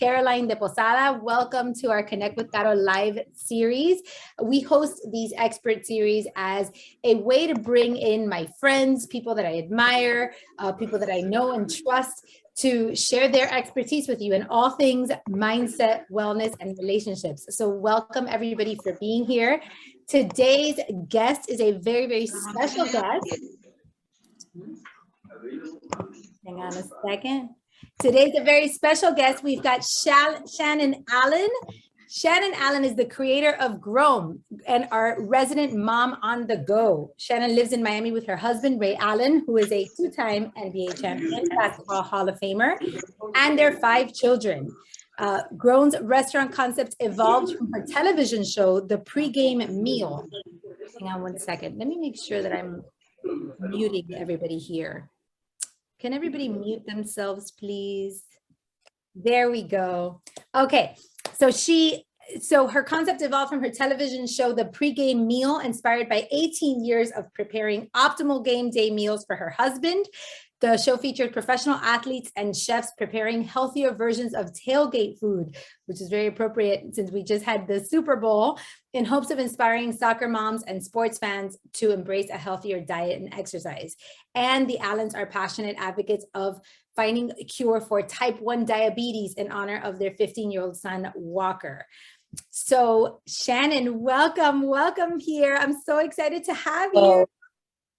Caroline de Posada. Welcome to our Connect with Caro live series. We host these expert series as a way to bring in my friends, people that I admire, people that I know and trust, to share their expertise with you in all things mindset, wellness, and relationships. So welcome everybody for being here. Today's guest is a very, very special guest. Hang on a second. Today's a very special guest. We've got Shannon Allen. Shannon Allen is the creator of Grown and our resident mom on the go. Shannon lives in Miami with her husband, Ray Allen, who is a two-time NBA champion, basketball Hall of Famer, and their 5 children. Grown's restaurant concept evolved from her television show, The Pregame Meal. Hang on one second. Let me make sure that I'm muting everybody here. Can everybody mute themselves, please? There we go. Okay. So her concept evolved from her television show, The Pregame Meal, inspired by 18 years of preparing optimal game day meals for her husband. The show featured professional athletes and chefs preparing healthier versions of tailgate food, which is very appropriate since we just had the Super Bowl, in hopes of inspiring soccer moms and sports fans to embrace a healthier diet and exercise. And the Allens are passionate advocates of finding a cure for type 1 diabetes in honor of their 15-year-old son, Walker. So Shannon, welcome here. I'm so excited to have you.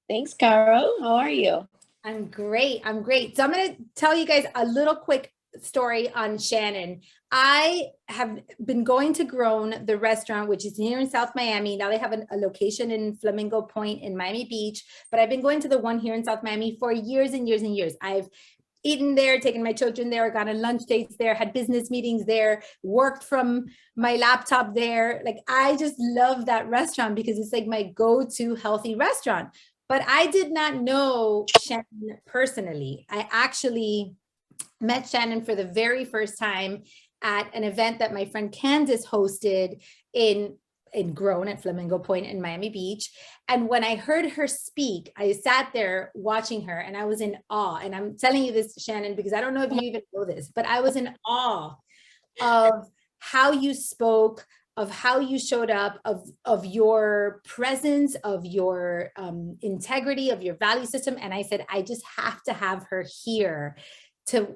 Thanks, Caro. How are you? I'm great. So I'm going to tell you guys a little quick story on Shannon. I have been going to Grown, the restaurant, which is here in South Miami. Now they have a location in Flamingo Point in Miami Beach, but I've been going to the one here in South Miami for years and years and years. I've eaten there, taken my children there, gone on lunch dates there, had business meetings there, worked from my laptop there. Like, I just love that restaurant because it's like my go-to healthy restaurant. But I did not know Shannon personally. I actually met Shannon for the very first time at an event that my friend Candace hosted in Grown at Flamingo Point in Miami Beach. And when I heard her speak, I sat there watching her and I was in awe. And I'm telling you this, Shannon, because I don't know if you even know this, but I was in awe of how you spoke, of how you showed up, of your presence, of your integrity, of your value system. And I said, I just have to have her here to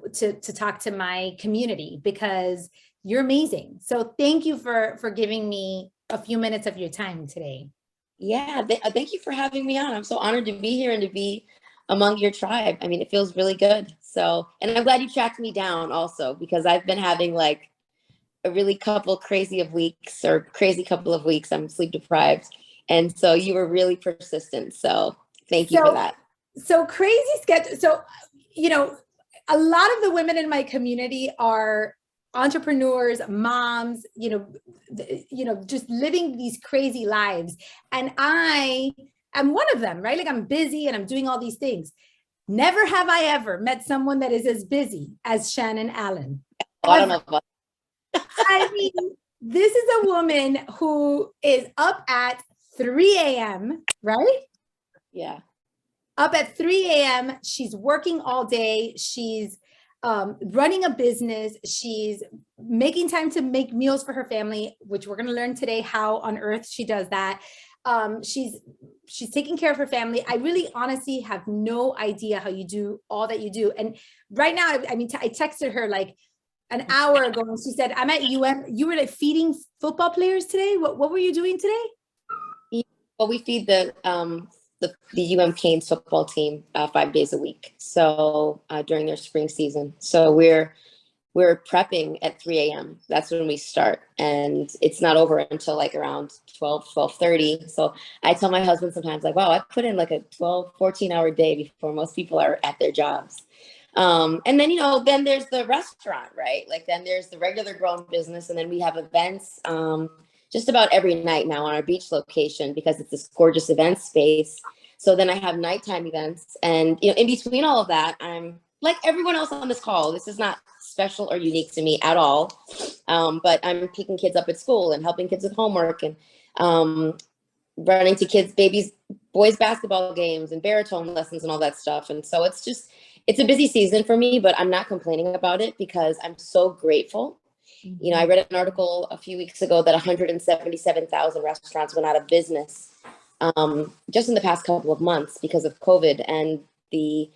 talk to my community because you're amazing. So thank you for giving me a few minutes of your time today. Yeah, thank you for having me on. I'm so honored to be here and to be among your tribe. I mean, it feels really good. So, and I'm glad you tracked me down also, because I've been having like a really couple of crazy couple of weeks. I'm sleep deprived. And so you were really persistent. So thank you for that. So crazy schedule. So, you know, a lot of the women in my community are entrepreneurs, moms, just living these crazy lives. And I am one of them, right? Like, I'm busy and I'm doing all these things. Never have I ever met someone that is as busy as Shannon Allen. I don't know about I mean, this is a woman who is up at 3 a.m., right? Yeah. Up at 3 a.m. She's working all day. She's running a business. She's making time to make meals for her family, which we're going to learn today how on earth she does that. She's taking care of her family. I really honestly have no idea how you do all that you do. And right now, I texted her like an hour ago and she said, I'm at UM. You were like feeding football players today? What were you doing today? Well, we feed the UM Canes football team 5 days a week. So during their spring season. So we're prepping at 3 a.m. That's when we start. And it's not over until like around 12:30. So I tell my husband sometimes like, wow, I put in like a 14 hour day before most people are at their jobs. And then, then there's the restaurant, right? Like then there's the regular Grown business. And then we have events just about every night now on our beach location because it's this gorgeous event space. So then I have nighttime events. And, in between all of that, I'm like everyone else on this call. This is not special or unique to me at all. But I'm picking kids up at school and helping kids with homework and running to boys' basketball games and baritone lessons and all that stuff. And so It's a busy season for me, but I'm not complaining about it because I'm so grateful. You know, I read an article a few weeks ago that 177,000 restaurants went out of business just in the past couple of months because of COVID and the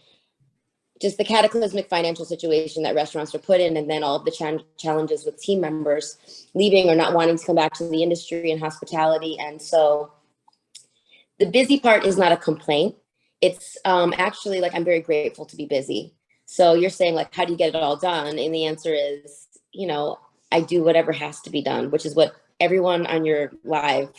cataclysmic financial situation that restaurants are put in, and then all of the challenges with team members leaving or not wanting to come back to the industry and hospitality. And so the busy part is not a complaint. It's actually like, I'm very grateful to be busy. So you're saying like, how do you get it all done? And the answer is, you know, I do whatever has to be done, which is what everyone on your live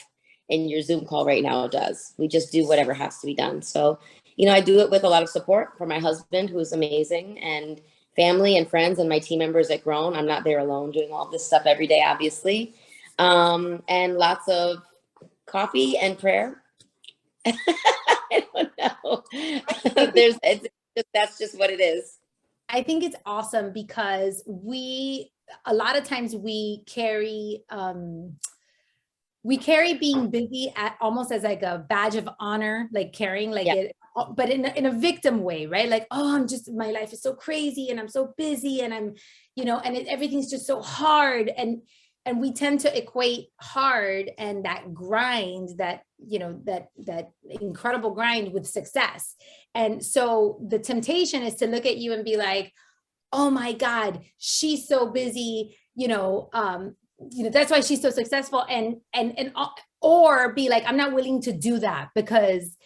and your Zoom call right now does. We just do whatever has to be done. So, you know, I do it with a lot of support from my husband, who is amazing, and family and friends and my team members at Grown. I'm not there alone doing all this stuff every day, obviously. And lots of coffee and prayer. I don't know. That's just what it is. I think it's awesome because a lot of times we carry being busy almost as like a badge of honor, like carrying like it, but in a victim way, right? Like, oh, my life is so crazy and I'm so busy and I'm, you know, and everything's just so hard. And we tend to equate hard and that grind, that, you know, that incredible grind with success. And so the temptation is to look at you and be like, oh my God, she's so busy, that's why she's so successful, or be like, I'm not willing to do that because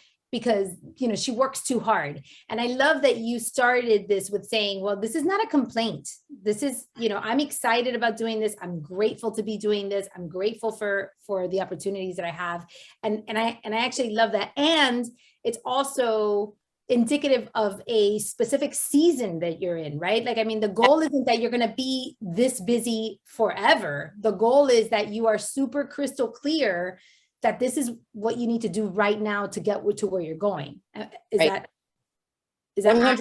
she works too hard. And I love that you started this with saying, well, this is not a complaint. This is, I'm excited about doing this. I'm grateful to be doing this. I'm grateful for the opportunities that I have. And I actually love that. And it's also indicative of a specific season that you're in, right? Like, I mean, the goal isn't that you're going to be this busy forever. The goal is that you are super crystal clear that this is what you need to do right now to get to where you're going. Is that 100%.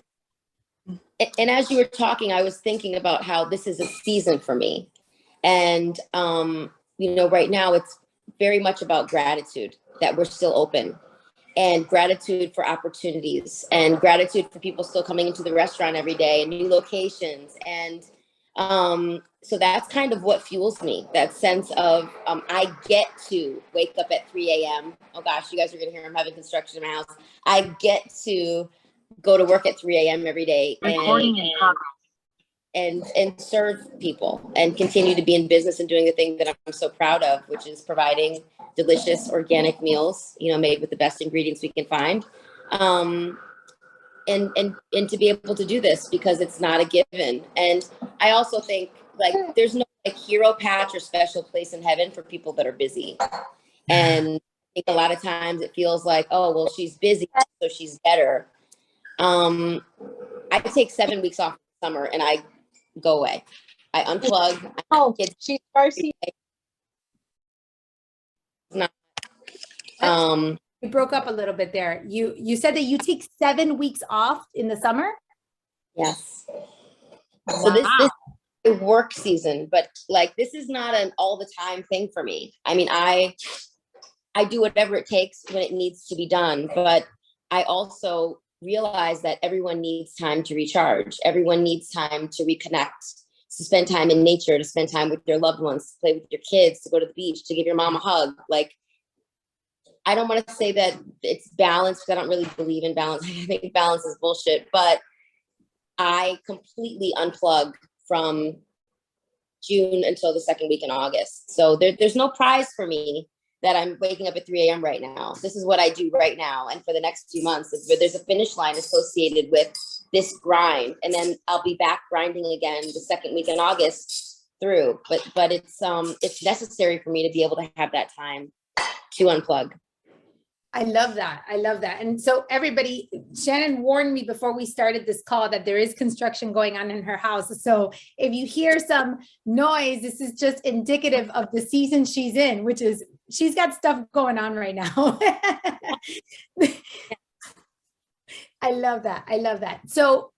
And as you were talking, I was thinking about how this is a season for me. And, right now it's very much about gratitude that we're still open, and gratitude for opportunities, and gratitude for people still coming into the restaurant every day and new locations. And so that's kind of what fuels me, that sense of I get to wake up at 3 a.m. Oh gosh, you guys are going to hear I'm having construction in my house. I get to go to work at 3 a.m. every day and serve people and continue to be in business and doing the thing that I'm so proud of, which is providing delicious organic meals, made with the best ingredients we can find. And to be able to do this because it's not a given. And I also think there's no hero patch or special place in heaven for people that are busy. And I think a lot of times it feels like, oh, well, she's busy, so she's better. I take 7 weeks off in the summer and I go away. I unplug. She's Farsi. You broke up a little bit there. You said that you take 7 weeks off in the summer? Yes. Wow. So this is a work season, but this is not an all the time thing for me. I mean, I do whatever it takes when it needs to be done, but I also realize that everyone needs time to recharge. Everyone needs time to reconnect, to spend time in nature, to spend time with your loved ones, to play with your kids, to go to the beach, to give your mom a hug. I don't want to say that it's balanced because I don't really believe in balance. I think balance is bullshit, but I completely unplug from June until the second week in August. So there's no prize for me that I'm waking up at 3 a.m. right now. This is what I do right now. And for the next 2 months, there's a finish line associated with this grind. And then I'll be back grinding again the second week in August through. But it's necessary for me to be able to have that time to unplug. I love that. I love that. And so everybody, Shannon warned me before we started this call that there is construction going on in her house. So if you hear some noise, this is just indicative of the season she's in, which is she's got stuff going on right now. I love that. I love that. So,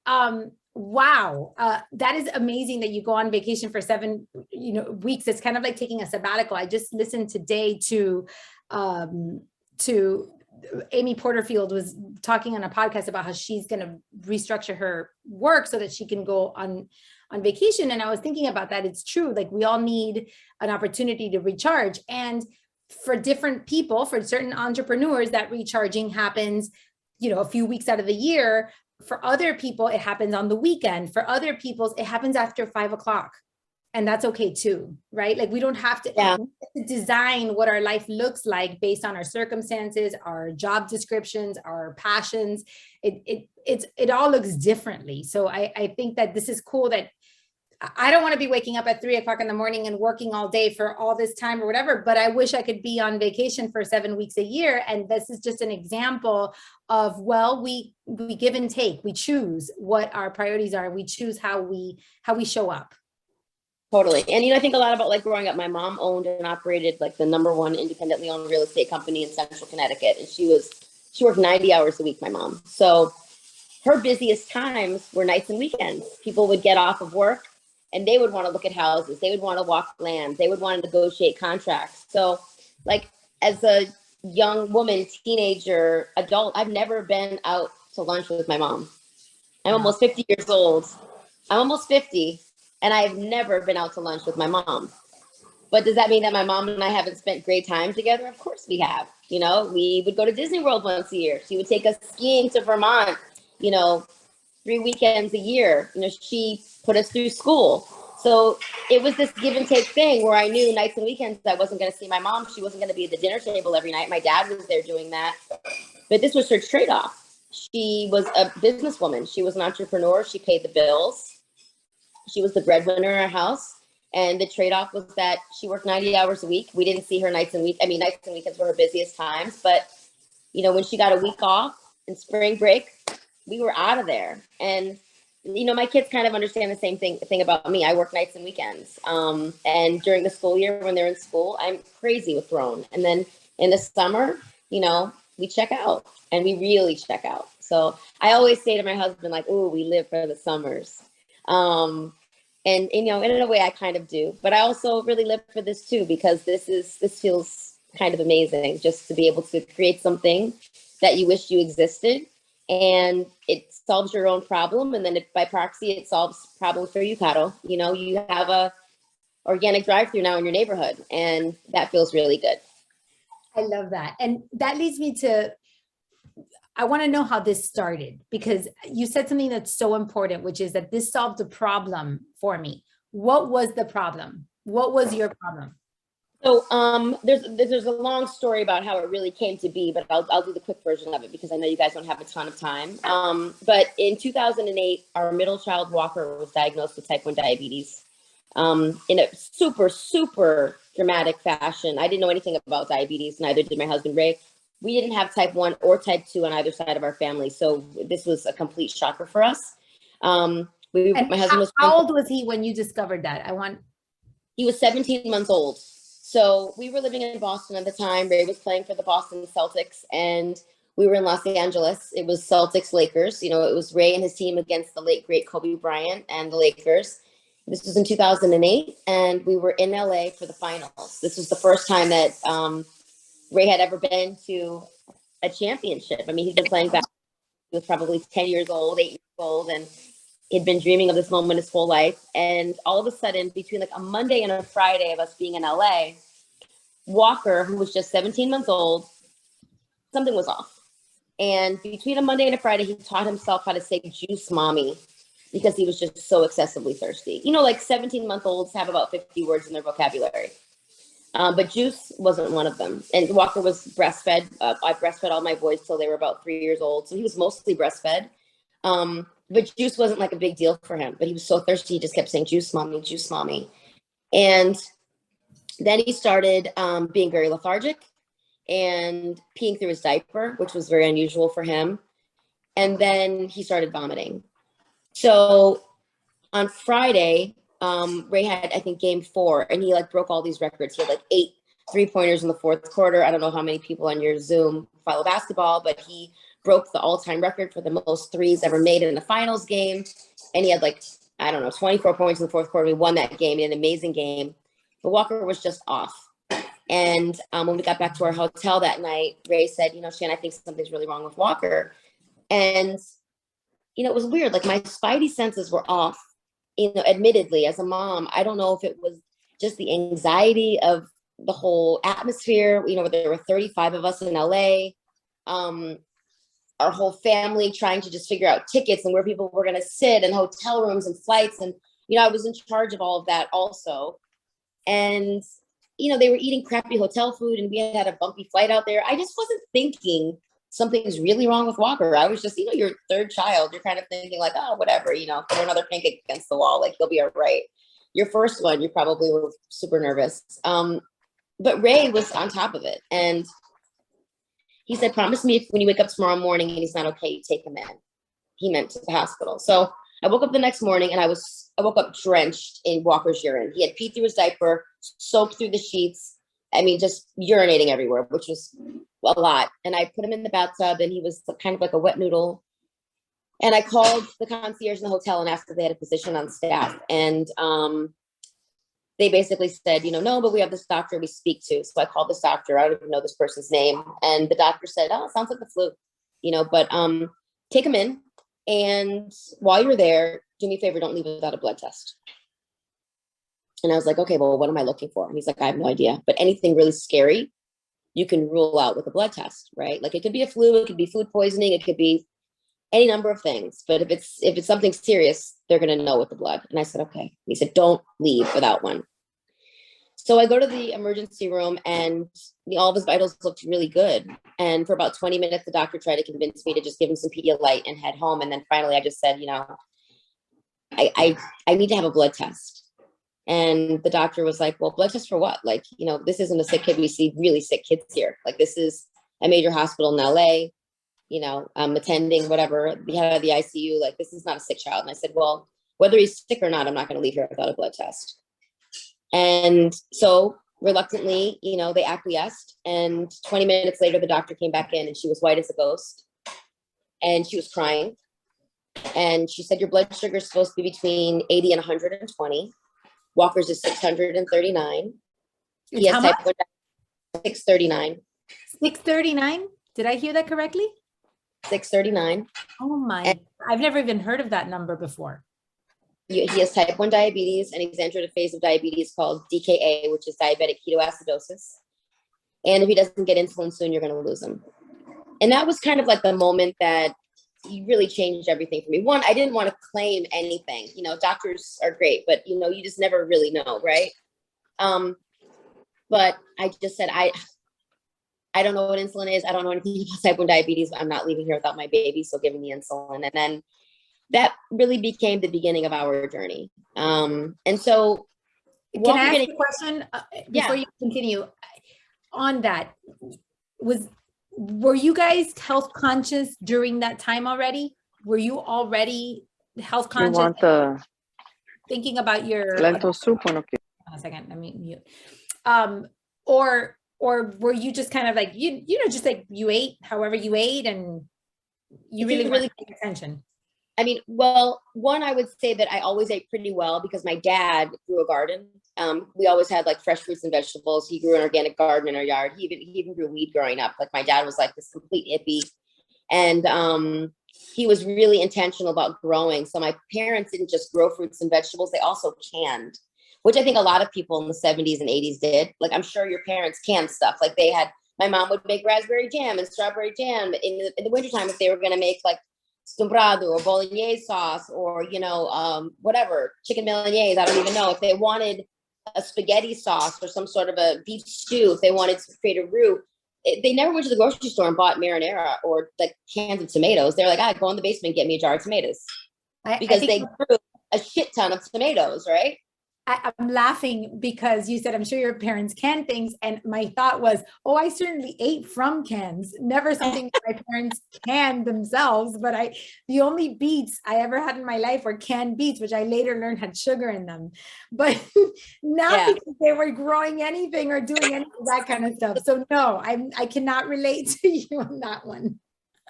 wow. That is amazing that you go on vacation for 7 weeks. It's kind of like taking a sabbatical. I just listened today to Amy Porterfield was talking on a podcast about how she's going to restructure her work so that she can go on vacation. And I was thinking about that. It's true. Like we all need an opportunity to recharge. And for different people, for certain entrepreneurs, that recharging happens, a few weeks out of the year. For other people, it happens on the weekend. For other people, it happens after 5 o'clock. And that's okay too, right? Like we don't have to, design what our life looks like based on our circumstances, our job descriptions, our passions. It all looks differently. So I think that this is cool that I don't want to be waking up at 3 o'clock in the morning and working all day for all this time or whatever, but I wish I could be on vacation for 7 weeks a year. And this is just an example of, we give and take, we choose what our priorities are. We choose how we show up. Totally. And, I think a lot about like growing up, my mom owned and operated like the #1 independently owned real estate company in Central Connecticut. And she worked 90 hours a week, my mom. So her busiest times were nights and weekends. People would get off of work and they would want to look at houses. They would want to walk land. They would want to negotiate contracts. So like as a young woman, teenager, adult, I've never been out to lunch with my mom. I'm almost 50 years old. I'm almost 50. And I've never been out to lunch with my mom. But does that mean that my mom and I haven't spent great time together? Of course we have. We would go to Disney World once a year. She would take us skiing to Vermont, 3 weekends a year. She put us through school. So it was this give and take thing where I knew nights and weekends I wasn't going to see my mom. She wasn't going to be at the dinner table every night. My dad was there doing that. But this was her trade-off. She was a businesswoman. She was an entrepreneur. She paid the bills. She was the breadwinner in our house. And the trade-off was that she worked 90 hours a week. We didn't see her nights and weekends were her busiest times. But, when she got a week off in spring break, we were out of there. And, my kids kind of understand the same thing about me. I work nights and weekends. And during the school year when they're in school, I'm crazy with Roan. And then in the summer, we check out and we really check out. So I always say to my husband, like, oh, we live for the summers. And in a way I kind of do, but I also really live for this too, because this feels kind of amazing just to be able to create something that you wish you existed and it solves your own problem. And then by proxy, it solves problems for you, Caro. You have a organic drive-through now in your neighborhood and that feels really good. I love that. And that leads me to, I want to know how this started, because you said something that's so important, which is that this solved a problem for me. What was the problem? What was your problem? So there's a long story about how it really came to be, but I'll do the quick version of it because I know you guys don't have a ton of time. But in 2008, our middle child Walker was diagnosed with type 1 diabetes in a super, super dramatic fashion. I didn't know anything about diabetes, neither did my husband, Ray. We didn't have type 1 or type 2 on either side of our family. So this was a complete shocker for us. My husband was— How old was he when you discovered that? He was 17 months old. So we were living in Boston at the time. Ray was playing for the Boston Celtics and we were in Los Angeles. It was Celtics Lakers. It was Ray and his team against the late, great Kobe Bryant and the Lakers. This was in 2008 and we were in LA for the finals. This was the first time that, Ray had ever been to a championship. I mean, he'd been playing basketball. He was probably 10 years old, 8 years old, and he'd been dreaming of this moment his whole life. And all of a sudden, between like a Monday and a Friday of us being in LA, Walker, who was just 17 months old, something was off. And between a Monday and a Friday, he taught himself how to say juice mommy because he was just so excessively thirsty. Like 17-month-olds have about 50 words in their vocabulary. But juice wasn't one of them. And Walker was breastfed. I breastfed all my boys till they were about 3 years old. So he was mostly breastfed. But juice wasn't like a big deal for him. But he was so thirsty, he just kept saying, juice mommy, juice mommy. And then he started being very lethargic and peeing through his diaper, which was very unusual for him. And then he started vomiting. So on Friday, Ray had, I think, game 4, and he like broke all these records. He had like 8 3-pointers in the fourth quarter. I don't know how many people on your Zoom follow basketball, but he broke the all-time record for the most threes ever made in a finals game. And he had like, 24 points in the fourth quarter. We won that game in an amazing game. But Walker was just off. And when we got back to our hotel that night, Ray said, Shan, I think something's really wrong with Walker. And, it was weird. Like my spidey senses were off, admittedly as a mom. I don't know if it was just the anxiety of the whole atmosphere. There were 35 of us in LA. Our whole family trying to just figure out tickets and where people were going to sit and hotel rooms and flights. And, I was in charge of all of that also. And, they were eating crappy hotel food and we had a bumpy flight out there. I just wasn't thinking something's really wrong with Walker. I was just, your third child, you're kind of thinking like, oh, whatever, throw another pancake against the wall. Like he'll be all right. Your first one, you probably were super nervous. But Ray was on top of it. And he said, promise me if when you wake up tomorrow morning and he's not okay, you take him in. He meant to the hospital. So I woke up the next morning and I woke up drenched in Walker's urine. He had peed through his diaper, soaked through the sheets. I mean, just urinating everywhere, which was a lot. And I put him in the bathtub and he was kind of like a wet noodle. And I called the concierge in the hotel and asked if they had a physician on staff. And they basically said, no, but we have this doctor we speak to. So I called this doctor. I don't even know this person's name. And the doctor said, oh, it sounds like the flu, but take him in. And while you're there, do me a favor, don't leave without a blood test. And I was like, okay, well, what am I looking for? And he's like, I have no idea. But anything really scary, you can rule out with a blood test, right? Like it could be a flu, it could be food poisoning, it could be any number of things. But if it's something serious, they're going to know with the blood. And I said, okay. He said, don't leave without one. So I go to the emergency room and all of his vitals looked really good. And for about 20 minutes, the doctor tried to convince me to just give him some Pedialyte and head home. And then finally I just said, I need to have a blood test. And the doctor was like, well, blood test for what? Like, this isn't a sick kid. We see really sick kids here. Like this is a major hospital in LA. I'm attending whatever we had out of the ICU. Like this is not a sick child. And I said, well, whether he's sick or not, I'm not going to leave here without a blood test. And so reluctantly, they acquiesced. And 20 minutes later, the doctor came back in and she was white as a ghost. And she was crying. And she said, your blood sugar is supposed to be between 80 and 120. Walker's is 639. He has type 1 diabetes, 639. 639? Did I hear that correctly? 639. Oh my, I've never even heard of that number before. He has type 1 diabetes and he's entered a phase of diabetes called DKA, which is diabetic ketoacidosis. And if he doesn't get insulin soon, you're going to lose him. And that was kind of like the moment that he really changed everything for me. One, I didn't want to claim anything. Doctors are great, but you just never really know, right? But I just said, I don't know what insulin is. I don't know anything about type 1 diabetes, but I'm not leaving here without my baby. So give me insulin. And then that really became the beginning of our journey. And so can I ask a question before you continue on that? Were you guys health conscious during that time already? Were you already health conscious? You want the thinking about your lentil soup one? Okay. A second, let me mute. Or were you just kind of like just like you ate however you ate and you really paying attention? I mean, well, one, I would say that I always ate pretty well because my dad grew a garden. We always had like fresh fruits and vegetables. He grew an organic garden in our yard. He even grew weed growing up. Like my dad was like this complete hippie. And he was really intentional about growing. So my parents didn't just grow fruits and vegetables. They also canned, which I think a lot of people in the 70s and 80s did. Like I'm sure your parents canned stuff. Like my mom would make raspberry jam and strawberry jam in the wintertime if they were going to make like stumbrado or bolognese sauce or, whatever, chicken bolognese. I don't even know if they wanted a spaghetti sauce or some sort of a beef stew, if they wanted to create a roux. They never went to the grocery store and bought marinara or like cans of tomatoes. They're like, go in the basement and get me a jar of tomatoes because they grew a shit ton of tomatoes, right? I'm laughing because you said, I'm sure your parents can things. And my thought was, I certainly ate from cans, never something that my parents canned themselves. But the only beets I ever had in my life were canned beets, which I later learned had sugar in them, but not because they were growing anything or doing any of that kind of stuff. So no, I cannot relate to you on that one.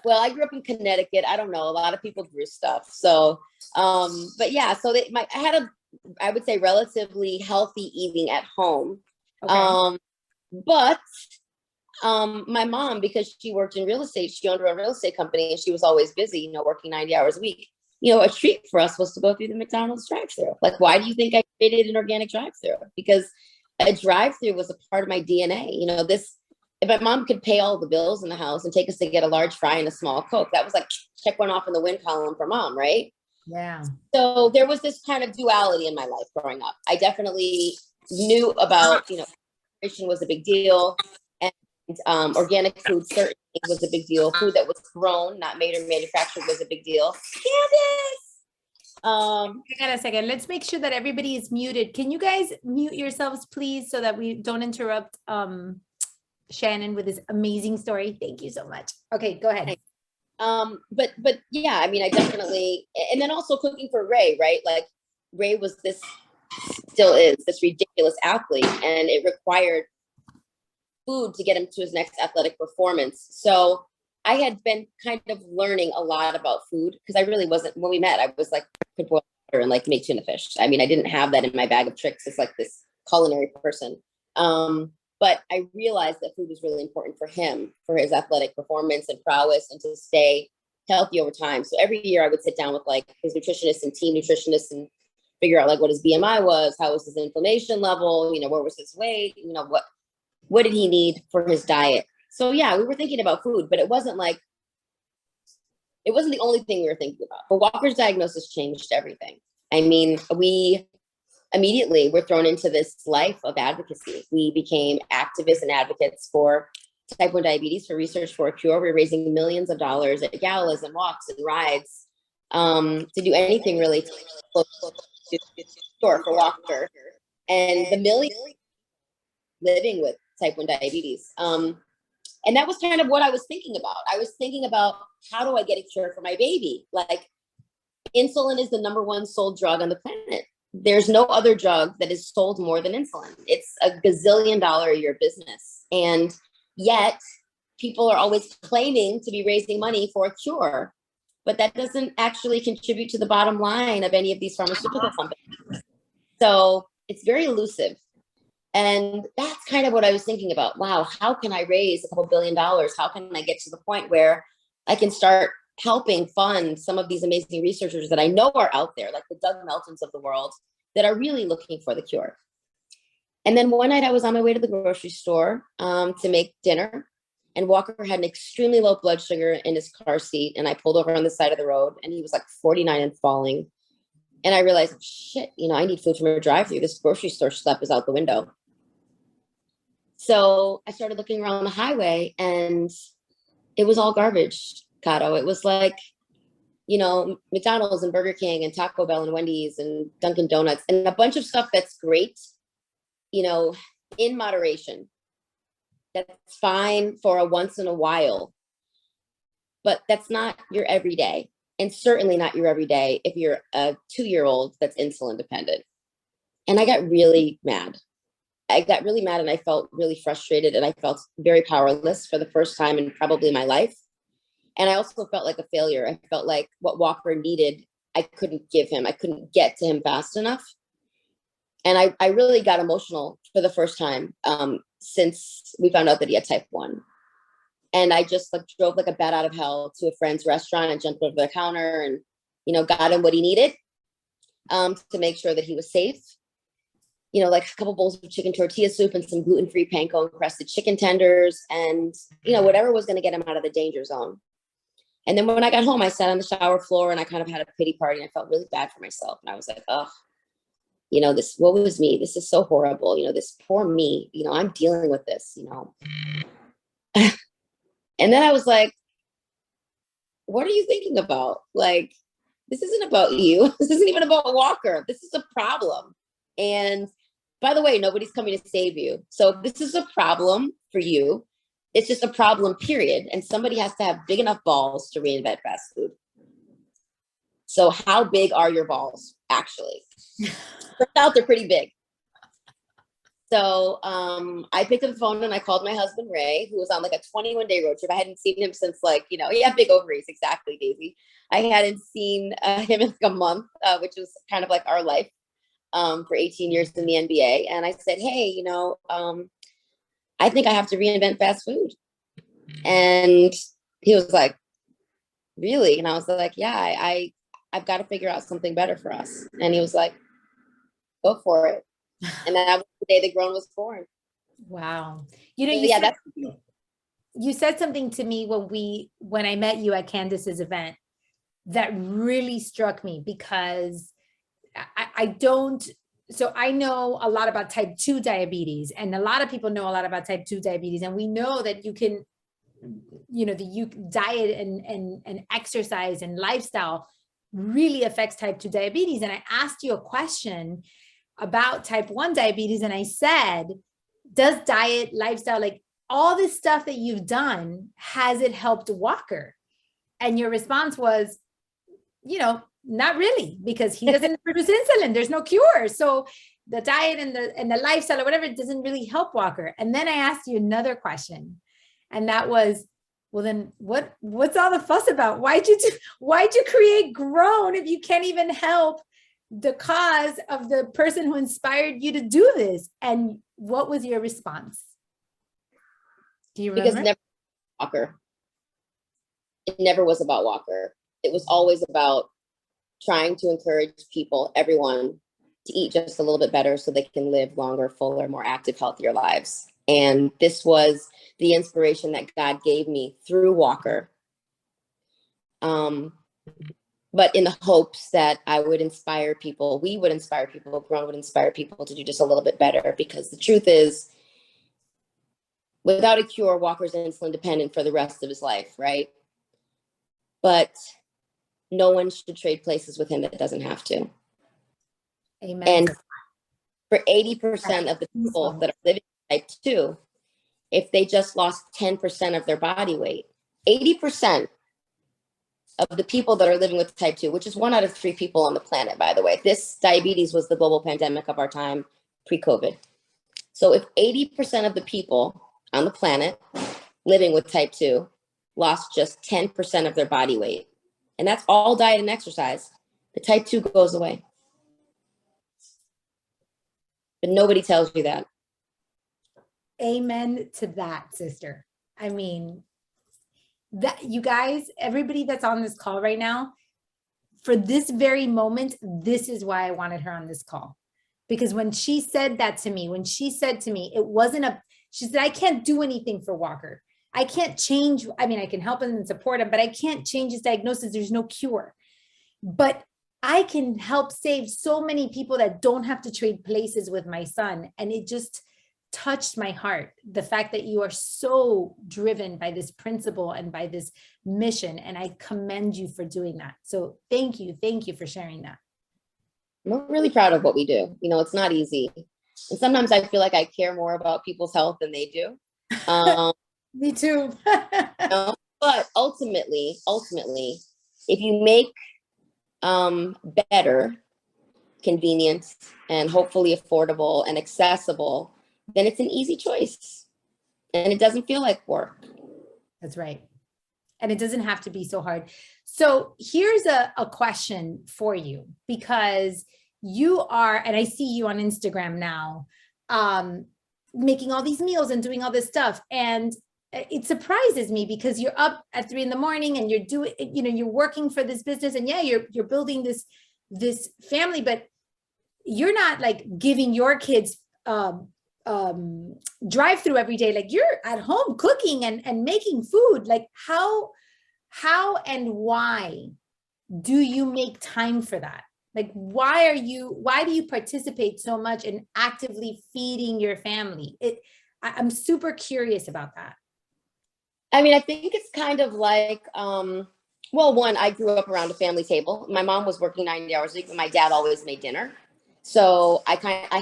Well, I grew up in Connecticut. I don't know. A lot of people grew stuff. So, but yeah, so I had I would say relatively healthy eating at home. Okay. But my mom, because she worked in real estate, she owned her own real estate company and she was always busy, working 90 hours a week. A treat for us was to go through the McDonald's drive-thru. Like, why do you think I created an organic drive-thru? Because a drive-thru was a part of my DNA. If my mom could pay all the bills in the house and take us to get a large fry and a small Coke, that was like check one off in the win column for mom, right? Yeah. So there was this kind of duality in my life growing up. I definitely knew about, nutrition was a big deal. And organic food certainly was a big deal. Food that was grown, not made or manufactured, was a big deal. Candace! Hang on a second. Let's make sure that everybody is muted. Can you guys mute yourselves, please, so that we don't interrupt Shannon with this amazing story? Thank you so much. Okay, go ahead. But yeah, I mean, I definitely, and then also cooking for Ray, right? Like Ray was still is this ridiculous athlete, and it required food to get him to his next athletic performance. So I had been kind of learning a lot about food because I really wasn't, when we met, I was like, could boil water and like make tuna fish. I mean, I didn't have that in my bag of tricks as like this culinary person. But I realized that food was really important for him, for his athletic performance and prowess, and to stay healthy over time. So every year I would sit down with like his nutritionist and team nutritionist and figure out like what his BMI was, how was his inflammation level, where was his weight, what did he need for his diet. So yeah, we were thinking about food, but it wasn't the only thing we were thinking about. But Walker's diagnosis changed everything. I mean, we immediately were thrown into this life of advocacy. We became activists and advocates for type 1 diabetes, for research for a cure. We were raising millions of dollars at galas and walks and rides to do anything really to cure for Walker. And the millions living with type 1 diabetes. And that was kind of what I was thinking about. I was thinking about, how do I get a cure for my baby? Like, insulin is the number one sold drug on the planet. There's no other drug that is sold more than insulin. It's a gazillion-dollar a year business. And yet people are always claiming to be raising money for a cure, but that doesn't actually contribute to the bottom line of any of these pharmaceutical companies. So it's very elusive. And that's kind of what I was thinking about. Wow, how can I raise a couple $1 billion? How can I get to the point where I can start helping fund some of these amazing researchers that I know are out there, like the Doug Meltons of the world, that are really looking for the cure? And then one night I was on my way to the grocery store to make dinner, and Walker had an extremely low blood sugar in his car seat. And I pulled over on the side of the road, and he was like 49 and falling. And I realized, shit, I need food from a drive-thru. This grocery store stuff is out the window. So I started looking around the highway, and it was all garbage, Kato. It was like, McDonald's and Burger King and Taco Bell and Wendy's and Dunkin' Donuts and a bunch of stuff that's great, in moderation. That's fine for a once in a while, but that's not your everyday, and certainly not your everyday if you're a 2-year-old that's insulin dependent. And I got really mad. And I felt really frustrated, and I felt very powerless for the first time in probably my life. And I also felt like a failure. I felt like what Walker needed, I couldn't give him. I couldn't get to him fast enough. And I really got emotional for the first time since we found out that he had type 1. And I just drove like a bat out of hell to a friend's restaurant and jumped over the counter and, got him what he needed to make sure that he was safe. Like a couple bowls of chicken tortilla soup and some gluten-free panko and crusted chicken tenders and, whatever was going to get him out of the danger zone. And then when I got home, I sat on the shower floor and I kind of had a pity party, and I felt really bad for myself. And I was like, oh, this, what was me? This is so horrible. This poor me, I'm dealing with this, And then I was like, what are you thinking about? Like, this isn't about you. This isn't even about Walker. This is a problem. And by the way, nobody's coming to save you. So if this is a problem for you, it's just a problem, period. And somebody has to have big enough balls to reinvent fast food. So how big are your balls, actually? Turns out they're pretty big. So I picked up the phone and I called my husband, Ray, who was on like a 21-day road trip. I hadn't seen him since he had big ovaries. Exactly, Daisy. I hadn't seen him in like a month, which was kind of like our life for 18 years in the NBA. And I said, hey, I think I have to reinvent fast food. And he was like, really? And I was like, yeah, I've got to figure out something better for us. And he was like, go for it. And that was the day the Grown was born. Wow. You know, So, yeah, you said something to me when I met you at Candace's event that really struck me, because I don't, so I know a lot about type 2 diabetes, and a lot of people know a lot about type 2 diabetes. And we know that you can, you know, the diet and exercise and lifestyle really affects type 2 diabetes. And I asked you a question about type 1 diabetes, and I said, does diet, lifestyle, like all this stuff that you've done, has it helped Walker? And your response was, you know, not really, because he doesn't produce insulin. There's no cure. So the diet and the lifestyle or whatever, it doesn't really help Walker. And then I asked you another question, and that was, well, then what's all the fuss about? Why'd you create Grown if you can't even help the cause of the person who inspired you to do this? And what was your response? Do you remember? Because never Walker. It never was about Walker. It was always about trying to encourage people, everyone, to eat just a little bit better so they can live longer, fuller, more active, healthier lives. And this was the inspiration that God gave me through Walker. But in the hopes that I would inspire people, we would inspire people, Grown would inspire people to do just a little bit better. Because the truth is, without a cure, Walker's insulin dependent for the rest of his life, right? But no one should trade places with him that doesn't have to. Amen. And for 80% of the people that are living with type 2, if they just lost 10% of their body weight, 80% of the people that are living with type 2, which is 1 out of 3 people on the planet, by the way. This diabetes was the global pandemic of our time pre-COVID. So if 80% of the people on the planet living with type 2 lost just 10% of their body weight, and that's all diet and exercise, the type 2 goes away. But nobody tells you that. Amen to that, sister. I mean, that, you guys, everybody that's on this call right now, for this very moment, this is why I wanted her on this call. Because when she said that to me, it wasn't she said, I can't do anything for Walker. I can't change. I mean, I can help him and support him, but I can't change his diagnosis. There's no cure. But I can help save so many people that don't have to trade places with my son. And it just touched my heart, the fact that you are so driven by this principle and by this mission. And I commend you for doing that. So thank you for sharing that. I'm really proud of what we do. You know, it's not easy. And sometimes I feel like I care more about people's health than they do. Me too. You know? But ultimately, if you make better, convenient, and hopefully affordable and accessible, then it's an easy choice. And it doesn't feel like work. That's right. And it doesn't have to be so hard. So here's a question for you, because you are, and I see you on Instagram now, making all these meals and doing all this stuff. And it surprises me, because you're up at 3 a.m. and you're doing, you know, you're working for this business, and yeah, you're building this family, but you're not like giving your kids drive through every day. Like, you're at home cooking and making food. Like, how and why do you make time for that? Like, why do you participate so much in actively feeding your family? I'm super curious about that. I mean, I think it's kind of like, well, one, I grew up around a family table. My mom was working 90 hours a week, but my dad always made dinner. So I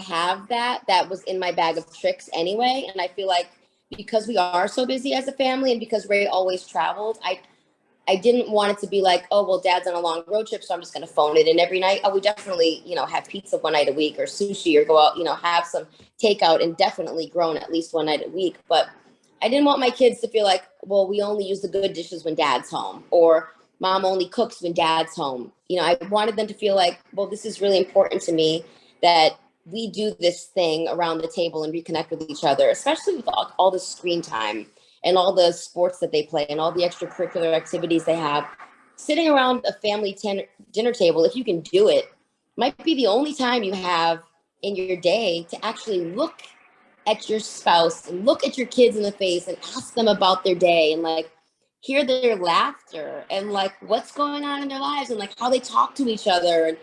have that was in my bag of tricks anyway. And I feel like because we are so busy as a family, and because Ray always traveled, I didn't want it to be like, oh, well, dad's on a long road trip, so I'm just going to phone it in every night. Oh, we definitely, you know, have pizza one night a week, or sushi, or go out, you know, have some takeout, and definitely Grown at least one night a week. But I didn't want my kids to feel like, well, we only use the good dishes when dad's home, or mom only cooks when dad's home. You know, I wanted them to feel like, well, this is really important to me, that we do this thing around the table and reconnect with each other, especially with all the screen time and all the sports that they play and all the extracurricular activities they have. Sitting around a family dinner table, if you can do it, might be the only time you have in your day to actually look at your spouse and look at your kids in the face and ask them about their day and like hear their laughter and like what's going on in their lives and like how they talk to each other and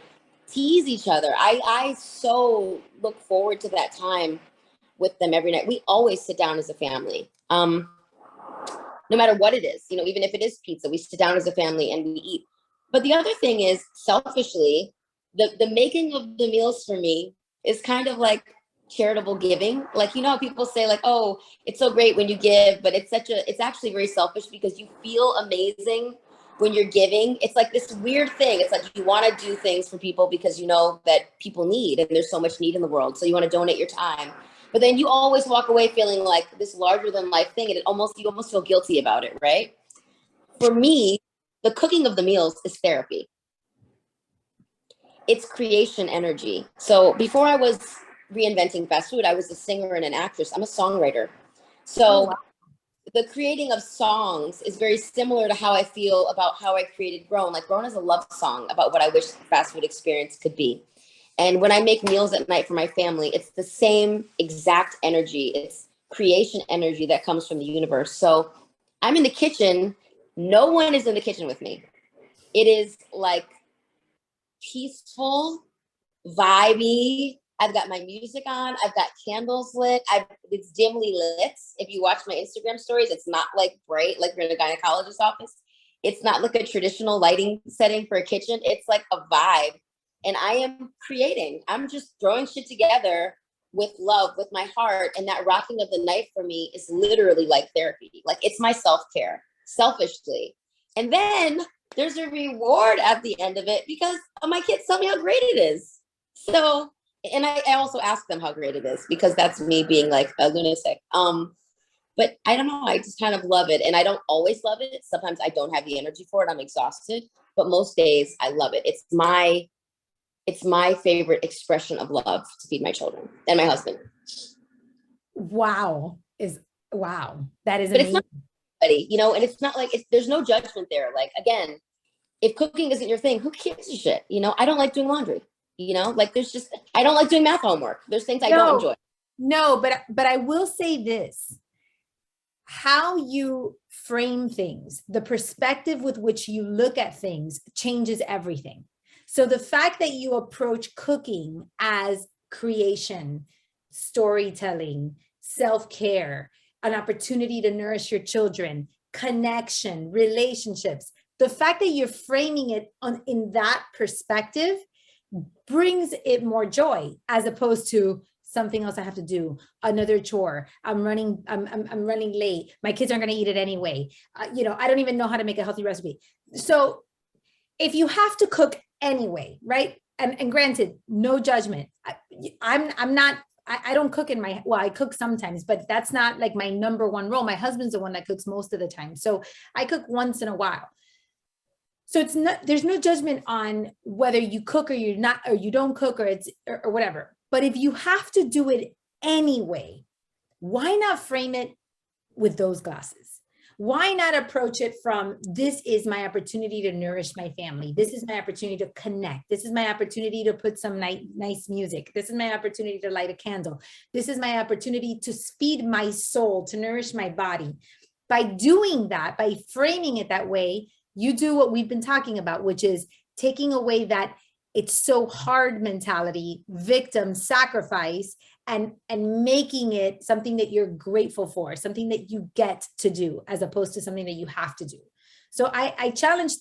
tease each other. I so look forward to that time with them every night. We always sit down as a family. No matter what it is, even if it is pizza, we sit down as a family and we eat. But the other thing is, selfishly, the making of the meals for me is kind of like charitable giving. Like, how people say like, oh, it's so great when you give, but it's actually very selfish because you feel amazing when you're giving. It's like this weird thing. It's like you want to do things for people because you know that people need and there's so much need in the world. So you want to donate your time. But then you always walk away feeling like this larger than life thing. And you almost feel guilty about it, right? For me, the cooking of the meals is therapy. It's creation energy. So before I was reinventing fast food, I was a singer and an actress. I'm a songwriter. So the creating of songs is very similar to how I feel about how I created Grown. Like Grown is a love song about what I wish the fast food experience could be. And when I make meals at night for my family, it's the same exact energy. It's creation energy that comes from the universe. So I'm in the kitchen. No one is in the kitchen with me. It is like peaceful, vibey. I've got my music on. I've got candles lit. It's dimly lit. If you watch my Instagram stories, it's not like bright, like you're in a gynecologist's office. It's not like a traditional lighting setting for a kitchen. It's like a vibe. And I am creating. I'm just throwing shit together with love, with my heart. And that rocking of the knife for me is literally like therapy. Like it's my self-care, selfishly. And then there's a reward at the end of it because my kids tell me how great it is. So, and I also ask them how great it is because that's me being like a lunatic. But I don't know. I just kind of love it. And I don't always love it. Sometimes I don't have the energy for it. I'm exhausted. But most days I love it. It's my favorite expression of love to feed my children and my husband. Wow. That is but amazing. It's not anybody, and it's not like there's no judgment there. Like, again, if cooking isn't your thing, who gives a shit? I don't like doing laundry, like I don't like doing math homework. There's things I don't enjoy. No, but I will say this. How you frame things, the perspective with which you look at things changes everything. So the fact that you approach cooking as creation, storytelling, self-care, an opportunity to nourish your children, connection, relationships, the fact that you're framing it in that perspective brings it more joy as opposed to something else I have to do, another chore. I'm running late. My kids aren't going to eat it anyway. I don't even know how to make a healthy recipe. So if you have to cook anyway, right? And granted, no judgment. I don't cook I cook sometimes, but that's not like my number one role. My husband's the one that cooks most of the time. So I cook once in a while. So there's no judgment on whether you cook or you're not, or you don't cook or whatever. But if you have to do it anyway, why not frame it with those glasses? Why not approach it from, this is my opportunity to nourish my family. This is my opportunity to connect. This is my opportunity to put some nice music. This is my opportunity to light a candle. This is my opportunity to feed my soul, to nourish my body. By doing that, by framing it that way, you do what we've been talking about, which is taking away that it's so hard mentality, victim, sacrifice, and making it something that you're grateful for, something that you get to do, as opposed to something that you have to do. So I challenge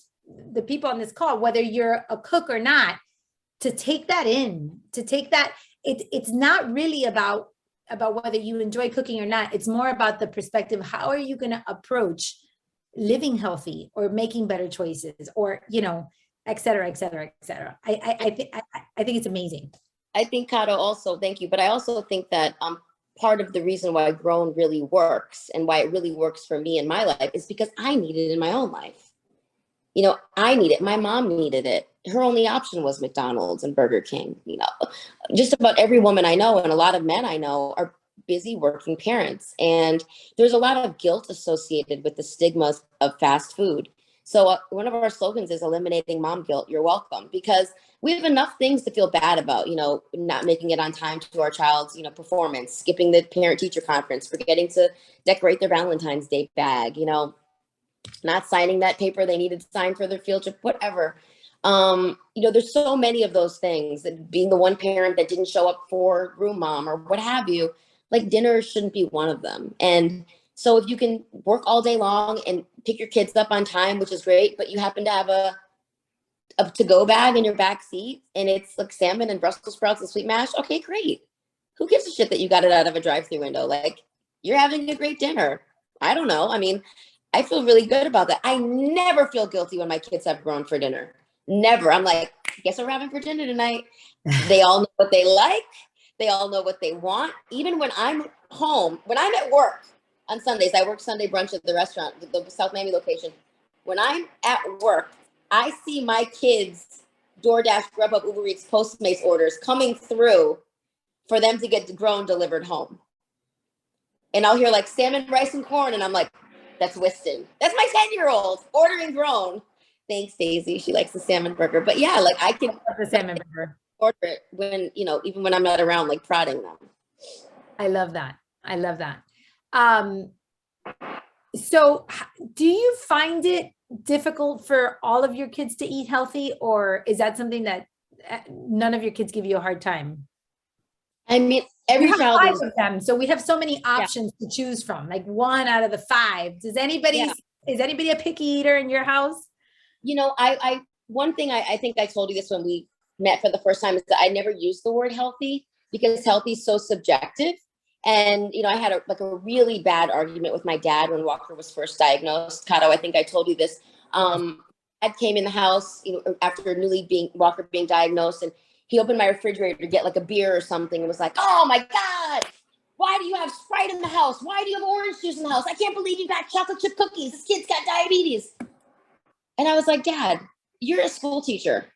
the people on this call, whether you're a cook or not, to take that in, to take that. It's not really about whether you enjoy cooking or not. It's more about the perspective. How are you going to approach living healthy or making better choices, or, et cetera, et cetera, et cetera. I think it's amazing. I think, Kato, also, thank you. But I also think that part of the reason why Grown really works and why it really works for me in my life is because I need it in my own life. I need it. My mom needed it. Her only option was McDonald's and Burger King. Just about every woman I know and a lot of men I know are busy working parents. And there's a lot of guilt associated with the stigmas of fast food. So one of our slogans is eliminating mom guilt. You're welcome, because we have enough things to feel bad about, not making it on time to our child's, performance, skipping the parent teacher conference, forgetting to decorate their Valentine's Day bag, not signing that paper they needed to sign for their field trip, whatever. There's so many of those things, that being the one parent that didn't show up for room mom or what have you, like dinner shouldn't be one of them. And so if you can work all day long and pick your kids up on time, which is great, but you happen to have a to-go bag in your back seat and it's like salmon and Brussels sprouts and sweet mash, okay, great. Who gives a shit that you got it out of a drive-through window? Like, you're having a great dinner. I don't know. I mean, I feel really good about that. I never feel guilty when my kids have grown for dinner. Never. I'm like, guess what we're having for dinner tonight? They all know what they like. They all know what they want. Even when I'm home, when I'm at work on Sundays, I work Sunday brunch at the restaurant, the South Miami location. When I'm at work, I see my kids' DoorDash, Grubhub, Uber Eats, Postmates orders coming through for them to get grown delivered home. And I'll hear like salmon, rice, and corn. And I'm like, that's Whiston. That's my 10-year-old ordering grown. Thanks, Daisy. She likes the salmon burger. But yeah, like I can The salmon burger. order it when, even when I'm not around, like prodding them. I love that. I love that. So do you find it difficult for all of your kids to eat healthy, or is that something that none of your kids give you a hard time? I mean, every child five of them, so we have so many options to choose from, like one out of the five. Is anybody a picky eater in your house? I one thing I think I told you this when we met for the first time, is that I never used the word healthy, because healthy is so subjective. And, I had a really bad argument with my dad when Walker was first diagnosed. Kato, I think I told you this. Dad came in the house, after Walker being diagnosed, and he opened my refrigerator to get like a beer or something and was like, oh my God, why do you have Sprite in the house? Why do you have orange juice in the house? I can't believe you got chocolate chip cookies. This kid's got diabetes. And I was like, Dad, you're a school teacher.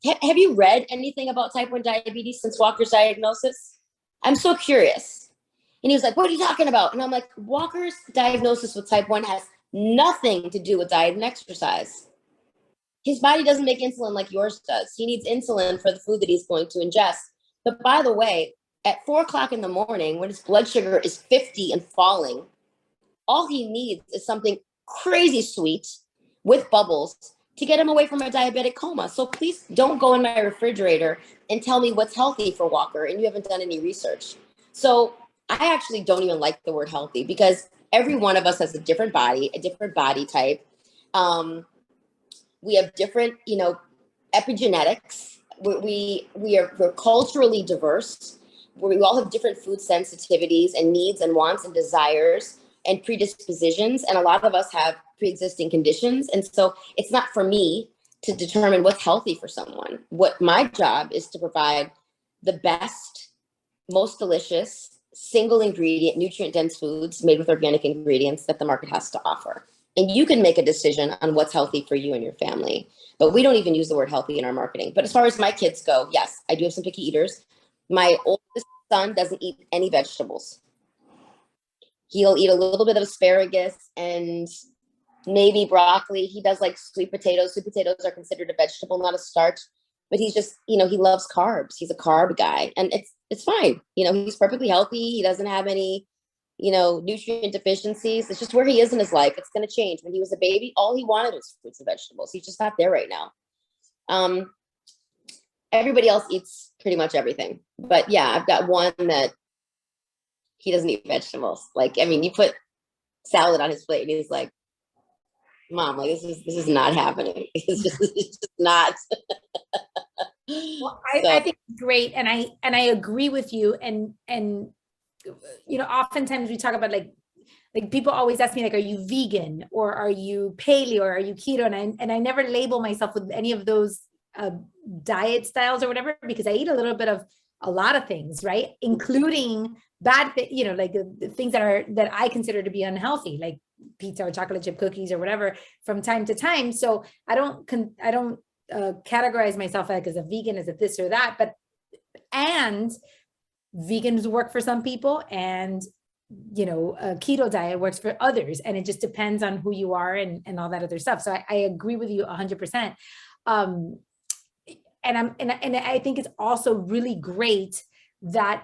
Have you read anything about type 1 diabetes since Walker's diagnosis? I'm so curious. And he was like, what are you talking about? And I'm like, Walker's diagnosis with type 1 has nothing to do with diet and exercise. His body doesn't make insulin like yours does. He needs insulin for the food that he's going to ingest. But by the way, at 4:00 in the morning, when his blood sugar is 50 and falling, all he needs is something crazy sweet with bubbles to get him away from a diabetic coma. So please don't go in my refrigerator and tell me what's healthy for Walker and you haven't done any research. So I actually don't even like the word healthy, because every one of us has a different body type. We have different, epigenetics. We're culturally diverse. We all have different food sensitivities and needs and wants and desires and predispositions. And a lot of us have pre-existing conditions. And so it's not for me to determine what's healthy for someone. What my job is to provide the best, most delicious, single ingredient, nutrient dense foods made with organic ingredients that the market has to offer. And you can make a decision on what's healthy for you and your family. But we don't even use the word healthy in our marketing. But as far as my kids go, yes, I do have some picky eaters. My oldest son doesn't eat any vegetables. He'll eat a little bit of asparagus and maybe broccoli. He does like sweet potatoes. Sweet potatoes are considered a vegetable, not a starch. But he's just, he loves carbs. He's a carb guy. And it's fine. He's perfectly healthy. He doesn't have any, nutrient deficiencies. It's just where he is in his life. It's going to change. When he was a baby, all he wanted was fruits and vegetables. He's just not there right now. Everybody else eats pretty much everything. But yeah, I've got one that he doesn't eat vegetables. Like, I mean, you put salad on his plate and he's like, Mom, like this is not happening. It's just not. Well, I think it's great. And I agree with you. And oftentimes we talk about like people always ask me, like, are you vegan or are you paleo or are you keto? And I never label myself with any of those diet styles or whatever, because I eat a little bit of a lot of things, right? Including bad, like the things that I consider to be unhealthy, like pizza or chocolate chip cookies or whatever from time to time. So I don't categorize myself like as a vegan, as a this or that, and vegans work for some people, and a keto diet works for others, and it just depends on who you are and all that other stuff. So I agree with you 100%. And I think it's also really great that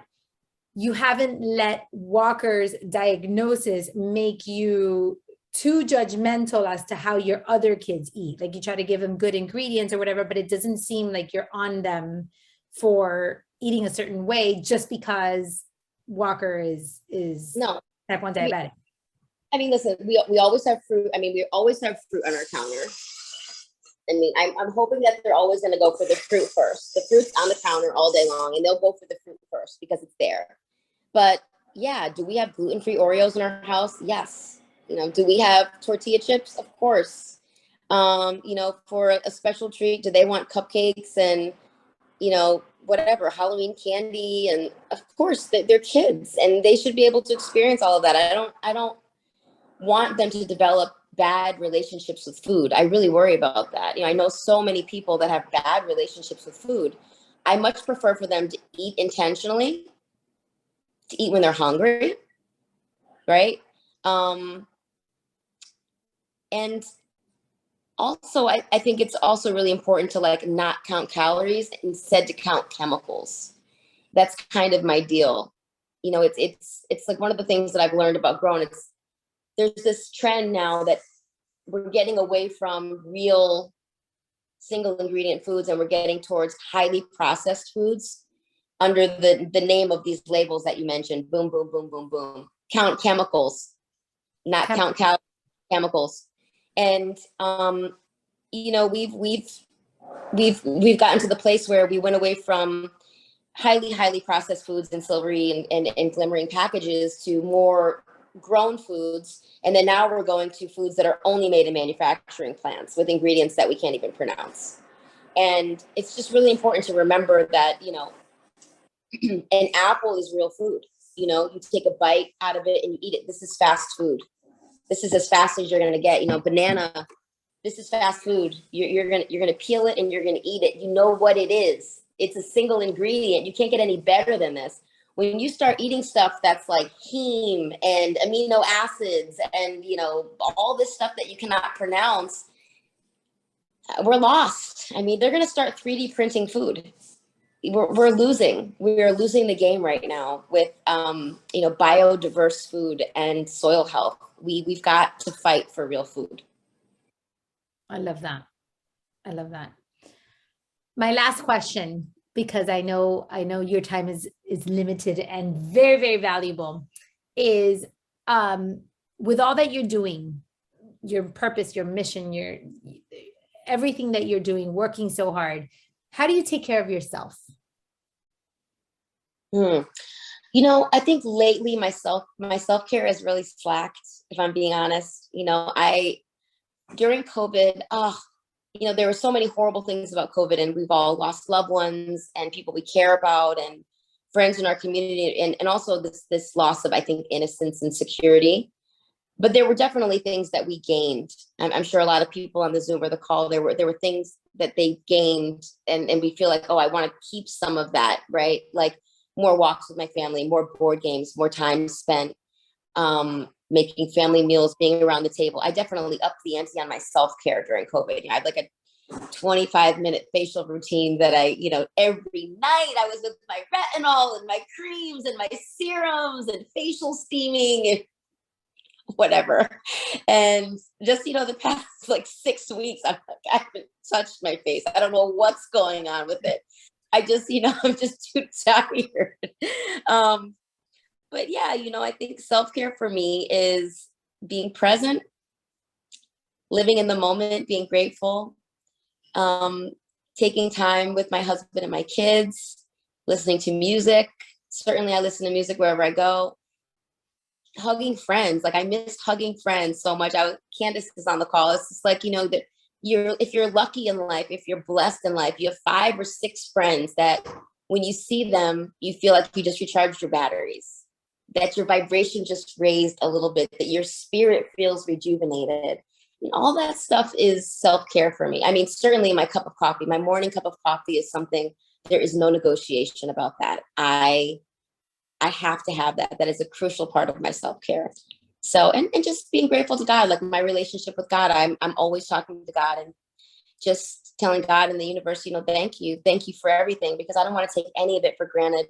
you haven't let Walker's diagnosis make you too judgmental as to how your other kids eat. Like, you try to give them good ingredients or whatever, but it doesn't seem like you're on them for eating a certain way just because Walker is no type 1 diabetic. I mean, listen, we always have fruit. I mean, we always have fruit on our counter. I mean, I'm hoping that they're always going to go for the fruit first. The fruit's on the counter all day long, and they'll go for the fruit first because it's there. But yeah, do we have gluten-free Oreos in our house? Yes. Do we have tortilla chips? Of course. For a special treat, do they want cupcakes and, whatever, Halloween candy? And of course, they're kids, and they should be able to experience all of that. I don't want them to develop bad relationships with food. I really worry about that. I know so many people that have bad relationships with food. I much prefer for them to eat intentionally, to eat when they're hungry, right? And also, I think it's also really important to not count calories, instead to count chemicals. That's kind of my deal. It's like one of the things that I've learned about growing. There's this trend now that we're getting away from real single ingredient foods, and we're getting towards highly processed foods under the name of these labels that you mentioned. Boom, boom, boom, boom, boom. Count chemicals, not count calories, chemicals. And we've gotten to the place where we went away from highly processed foods and silvery and glimmering packages to more grown foods. And then now we're going to foods that are only made in manufacturing plants with ingredients that we can't even pronounce. And it's just really important to remember that, an apple is real food. You take a bite out of it and you eat it. This is fast food. This is as fast as you're going to get. Banana, this is fast food. You're gonna peel it and you're gonna eat it. You know what it is. It's a single ingredient. You can't get any better than this. When you start eating stuff that's like heme and amino acids and all this stuff that you cannot pronounce, we're lost. I mean, they're gonna start 3D printing food. We're losing. We are losing the game right now with biodiverse food and soil health. We've got to fight for real food. I love that. My last question, because I know your time is limited and very, very valuable, is with all that you're doing, your purpose, your mission, everything that you're doing, working so hard, how do you take care of yourself? I think lately my self-care has really slacked, if I'm being honest. During COVID, there were so many horrible things about COVID, and we've all lost loved ones and people we care about and friends in our community, and also this loss of, I think, innocence and security. But there were definitely things that we gained. I'm sure a lot of people on the Zoom or the call, there were things that they gained, and we feel like, I want to keep some of that, right? Like more walks with my family, more board games, more time spent making family meals, being around the table. I definitely upped the ante on my self-care during COVID. I had like a 25-minute facial routine that every night I was with my retinol and my creams and my serums and facial steaming and whatever. And just, the past 6 weeks, I haven't touched my face. I don't know what's going on with it. I just, I'm just too tired. But yeah, I think self-care for me is being present, living in the moment, being grateful, taking time with my husband and my kids, listening to music. Certainly I listen to music wherever I go. Hugging friends. I missed hugging friends so much. Candace is on the call. It's just that if you're lucky in life, if you're blessed in life, you have 5 or 6 friends that when you see them, you feel like you just recharged your batteries, that your vibration just raised a little bit, that your spirit feels rejuvenated. And all that stuff is self-care for me. I mean, certainly my cup of coffee, my morning cup of coffee is something, there is no negotiation about that. I have to have that. That is a crucial part of my self-care. So, and just being grateful to God, like my relationship with God, I'm always talking to God and just telling God and the universe, thank you for everything, because I don't want to take any of it for granted.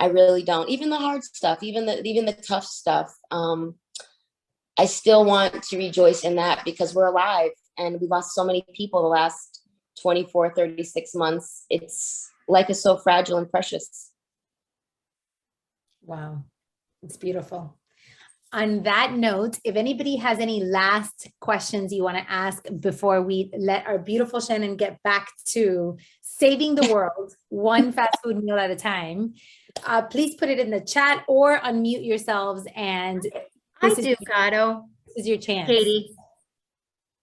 I really don't. Even the hard stuff, even the tough stuff. I still want to rejoice in that because we're alive and we lost so many people the last 24, 36 months. Life is so fragile and precious. Wow. It's beautiful. On that note, if anybody has any last questions you want to ask before we let our beautiful Shannon get back to saving the world, one fast food meal at a time, please put it in the chat or unmute yourselves. And I do, Gato. This is your chance. Katie.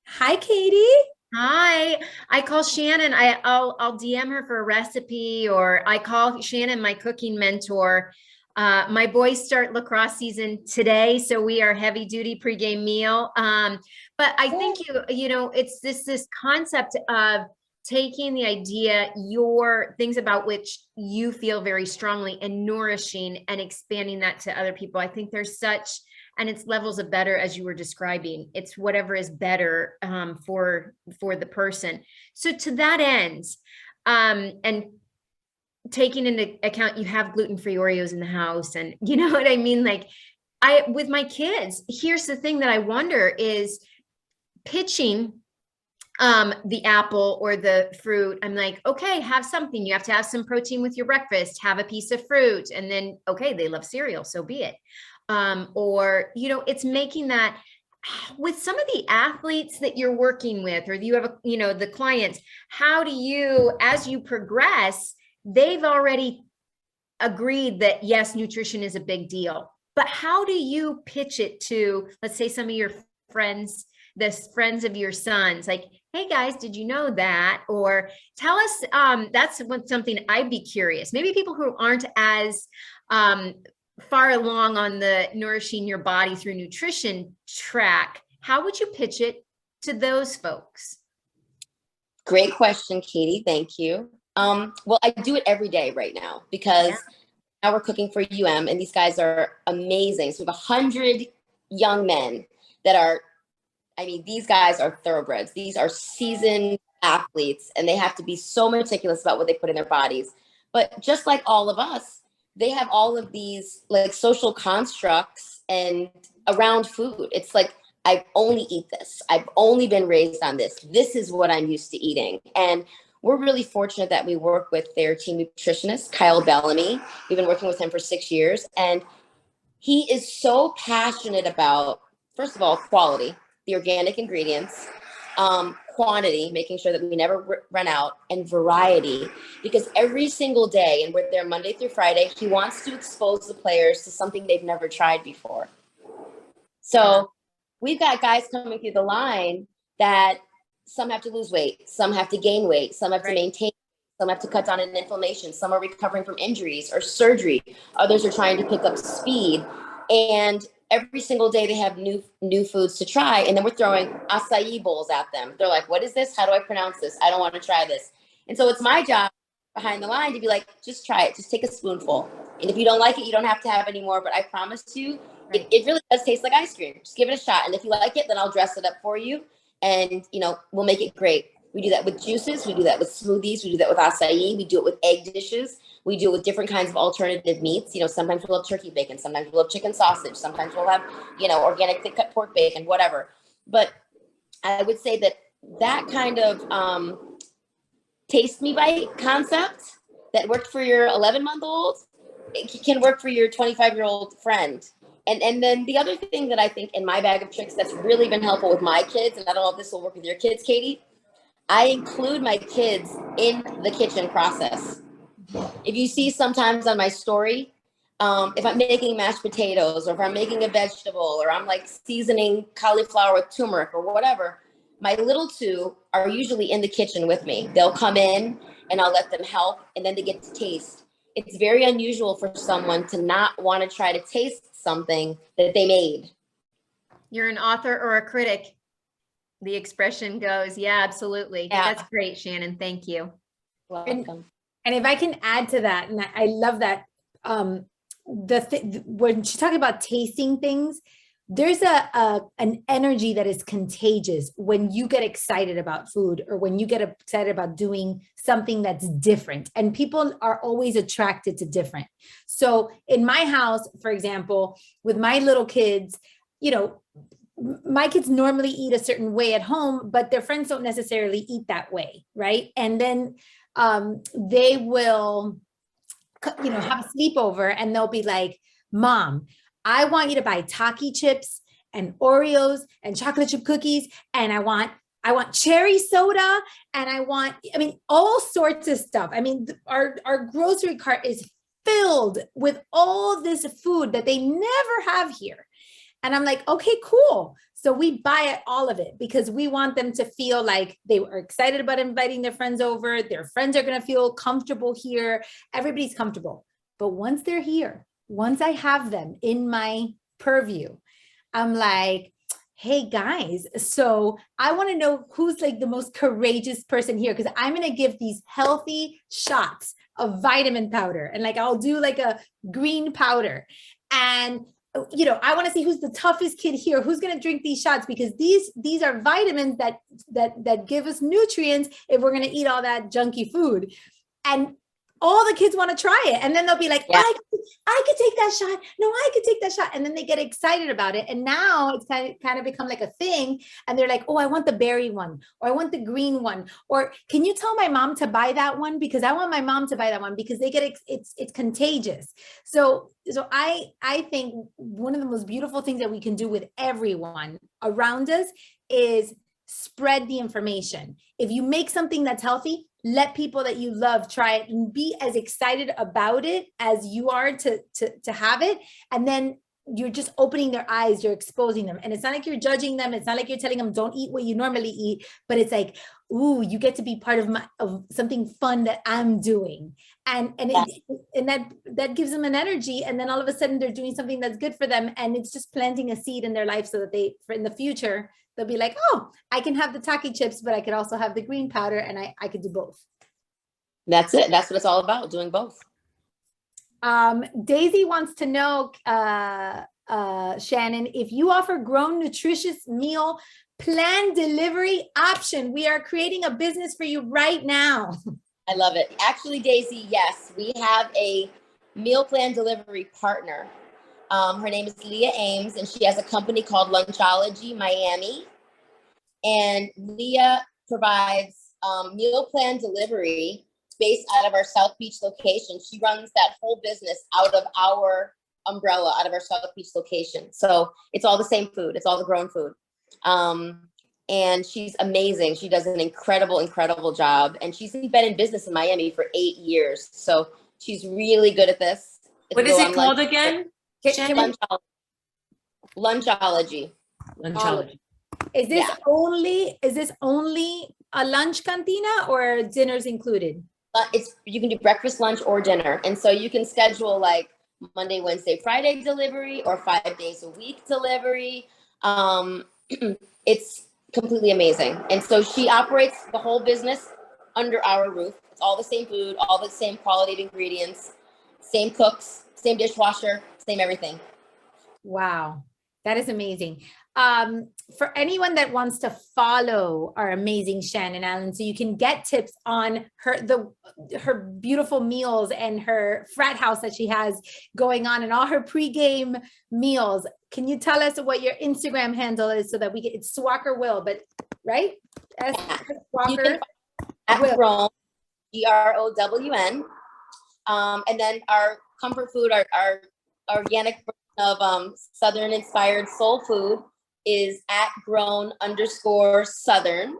Hi, Katie. Hi. I call Shannon. I'll DM her for a recipe, or I call Shannon my cooking mentor. My boys start lacrosse season today, so we are heavy duty pregame meal. But I think it's this concept of taking the idea, your things about which you feel very strongly, and nourishing and expanding that to other people. I think there's and it's levels of better, as you were describing. It's whatever is better for the person. So to that end, and taking into account you have gluten-free Oreos in the house, and you know what I mean? Like with my kids, here's the thing that I wonder is pitching the apple or the fruit. I'm like, okay, have something. You have to have some protein with your breakfast, have a piece of fruit. And then, okay, they love cereal, so be it. Or, it's making that with some of the athletes that you're working with, or you have, the clients, how do you, as you progress, they've already agreed that yes, nutrition is a big deal, but how do you pitch it to, let's say, some of your friends, the friends of your sons, like, hey guys, did you know that? Or tell us, that's something I'd be curious. Maybe people who aren't as far along on the nourishing your body through nutrition track, how would you pitch it to those folks? Great question, Katie. Thank you. Well, I do it every day right now because now we're cooking for and these guys are amazing. So we have 100 young men that are, these guys are thoroughbreds. These are seasoned athletes, and they have to be so meticulous about what they put in their bodies. But just like all of us, they have all of these like social constructs and around food. It's like, I only eat this. I've only been raised on this. This is what I'm used to eating. And we're really fortunate that we work with their team nutritionist, Kyle Bellamy. We've been working with him for 6 years. And he is so passionate about, first of all, quality, the organic ingredients, quantity, making sure that we never run out, and variety, because every single day, and we're there Monday through Friday, he wants to expose the players to something they've never tried before. So we've got guys coming through the line that some have to lose weight, some have to gain weight, some have to maintain, some have to cut down on inflammation, some are recovering from injuries or surgery, others are trying to pick up speed. And every single day they have new foods to try. And then we're throwing acai bowls at them. They're like, what is this? How do I pronounce this? I don't want to try this. And so it's my job behind the line to be like, just try it. Just take a spoonful. And if you don't like it, you don't have to have any more. But I promise you, it really does taste like ice cream. Just give it a shot. And if you like it, then I'll dress it up for you. And, we'll make it great. We do that with juices. We do that with smoothies. We do that with acai. We do it with egg dishes. We do it with different kinds of alternative meats. Sometimes we'll have turkey bacon. Sometimes we'll have chicken sausage. Sometimes we'll have, organic thick cut pork bacon, whatever. But I would say that kind of taste me bite concept that worked for your 11-month-old, it can work for your 25-year-old friend. And then the other thing that I think in my bag of tricks that's really been helpful with my kids, and I don't know if this will work with your kids, Katie, I include my kids in the kitchen process. If you see sometimes on my story, if I'm making mashed potatoes, or if I'm making a vegetable, or I'm like seasoning cauliflower with turmeric or whatever, my little two are usually in the kitchen with me. They'll come in and I'll let them help, and then they get to taste. It's very unusual for someone to not want to try to taste something that they made. You're an author or a critic, the expression goes. Yeah, absolutely. Yeah. That's great, Shannon. Thank you. Welcome. And if I can add to that, and I love that, when she's talking about tasting things, there's an energy that is contagious when you get excited about food, or when you get excited about doing something that's different, and people are always attracted to different. So in my house, for example, with my little kids, you know, my kids normally eat a certain way at home, but their friends don't necessarily eat that way, right? And then they will, you know, have a sleepover, and they'll be like, Mom, I want you to buy Taki chips and Oreos and chocolate chip cookies, and I want cherry soda, and I mean, all sorts of stuff. I mean, our grocery cart is filled with all this food that they never have here. And I'm like, okay, cool. So we buy all of it because we want them to feel like they were excited about inviting their friends over. Their friends are going to feel comfortable here. Everybody's comfortable. But once they're here, once I have them in my purview, I'm like, hey guys, so I want to know who's like the most courageous person here, because I'm going to give these healthy shots of vitamin powder, and like I'll do like a green powder, and you know, I want to see who's the toughest kid here, who's going to drink these shots, because these are vitamins that give us nutrients if we're going to eat all that junky food. And all the kids want to try it. And then they'll be like, yeah, I could take that shot. No, I could take that shot. And then they get excited about it. And now it's kind of become like a thing. And they're like, oh, I want the berry one, or I want the green one. Or can you tell my mom to buy that one? Because I want my mom to buy that one, because they get, it's contagious. So I think one of the most beautiful things that we can do with everyone around us is spread the information. If you make something that's healthy, let people that you love try it, and be as excited about it as you are to have it. And then you're just opening their eyes, you're exposing them. And it's not like you're judging them. It's not like you're telling them, don't eat what you normally eat, but it's like, ooh, you get to be part of something fun that I'm doing. And that gives them an energy. And then all of a sudden they're doing something that's good for them. And it's just planting a seed in their life so that for in the future, they'll be like, oh, I can have the Taki chips, but I could also have the green powder, and I could do both. That's it. That's what it's all about, doing both. Daisy wants to know, Shannon, if you offer grown nutritious meal plan delivery option. We are creating a business for you right now. I love it. Actually, Daisy, yes, we have a meal plan delivery partner. Her name is Leah Ames, and she has a company called Lunchology Miami. And Leah provides meal plan delivery based out of our South Beach location. She runs that whole business out of our umbrella, out of our South Beach location. So it's all the same food. It's all the grown food. And she's amazing. She does an incredible, incredible job. And she's been in business in Miami for 8 years. So she's really good at this. What is it called again? Lunchology. Lunchology. Is this only a lunch cantina, or dinner's included? You can do breakfast, lunch, or dinner. And so you can schedule like Monday, Wednesday, Friday delivery, or 5 days a week delivery. It's completely amazing. And so she operates the whole business under our roof. It's all the same food, all the same quality of ingredients, same cooks, same dishwasher, same everything. Wow, that is amazing. For anyone that wants to follow our amazing Shannon Allen, so you can get tips on her beautiful meals and her frat house that she has going on, and all her pregame meals. Can you tell us what your Instagram handle is, so that we get, it's Swacker Will, but right? Swacker at Grown, GROWN. And then our comfort food, our organic version of Southern inspired soul food is at grown_Southern.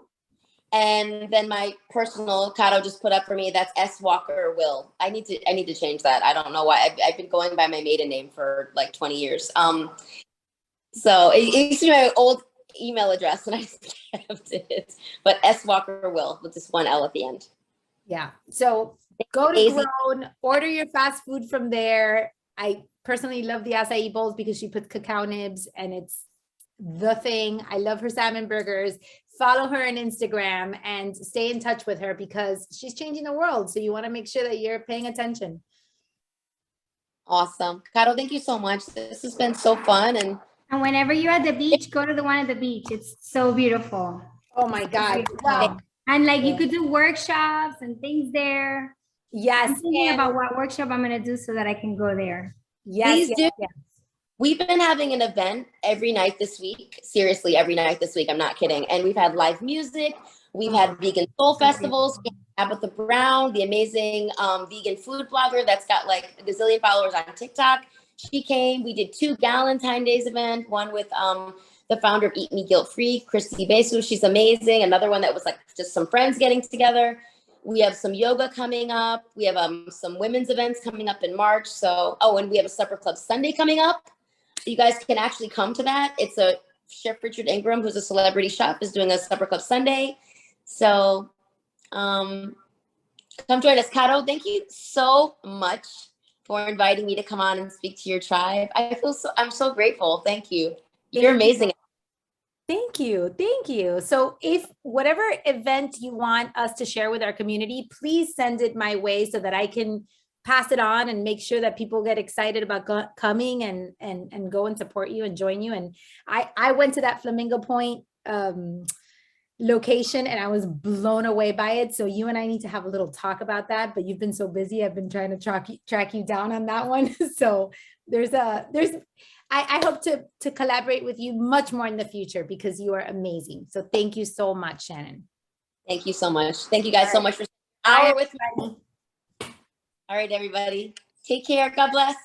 And then my personal Kato just put up for me, that's S Walker Will. I need to change that. I don't know why. I've been going by my maiden name for like 20 years. So it used to be my old email address, and I kept it. But S Walker Will with just one L at the end. Yeah. So go to Easy. Grown, order your fast food from there. I personally love the acai bowls because she puts cacao nibs and it's the thing. I love her salmon burgers. Follow her on Instagram and stay in touch with her because she's changing the world. So you want to make sure that you're paying attention. Awesome. Caro, thank you so much. This has been so fun. And whenever you're at the beach, go to the one at the beach. It's so beautiful. Oh my God. Wow. And like you could do workshops and things there. Yes. I'm thinking and- about what workshop I'm going to do so that I can go there. Yes. Please do. Yes. we've been having an event every night this week. Seriously, every night this week. I'm not kidding. And we've had live music. We've had vegan soul festivals. Tabitha Brown, the amazing vegan food blogger that's got like a gazillion followers on TikTok. She came. We did 2 Galentine Days event. One with the founder of Eat Me Guilt Free, Christy Besu. She's amazing. Another one that was like just some friends getting together. We have some yoga coming up. We have some women's events coming up in March. So, and we have a Supper Club Sunday coming up. You guys can actually come to that. It's a Chef Richard Ingram, who's a celebrity chef, is doing a Supper Club Sunday. So come join us. Caro, thank you so much for inviting me to come on and speak to your tribe. I'm so grateful. Thank you. You're amazing. Thank you. Thank you. So if whatever event you want us to share with our community, please send it my way so that I can pass it on and make sure that people get excited about coming and go and support you and join you. And I went to that Flamingo Point location and I was blown away by it. So you and I need to have a little talk about that, but you've been so busy. I've been trying to track you down on that one. So I hope to collaborate with you much more in the future because you are amazing. So thank you so much, Shannon. Thank you so much. Thank you guys so much for spending an hour with me. All right, everybody. Take care. God bless.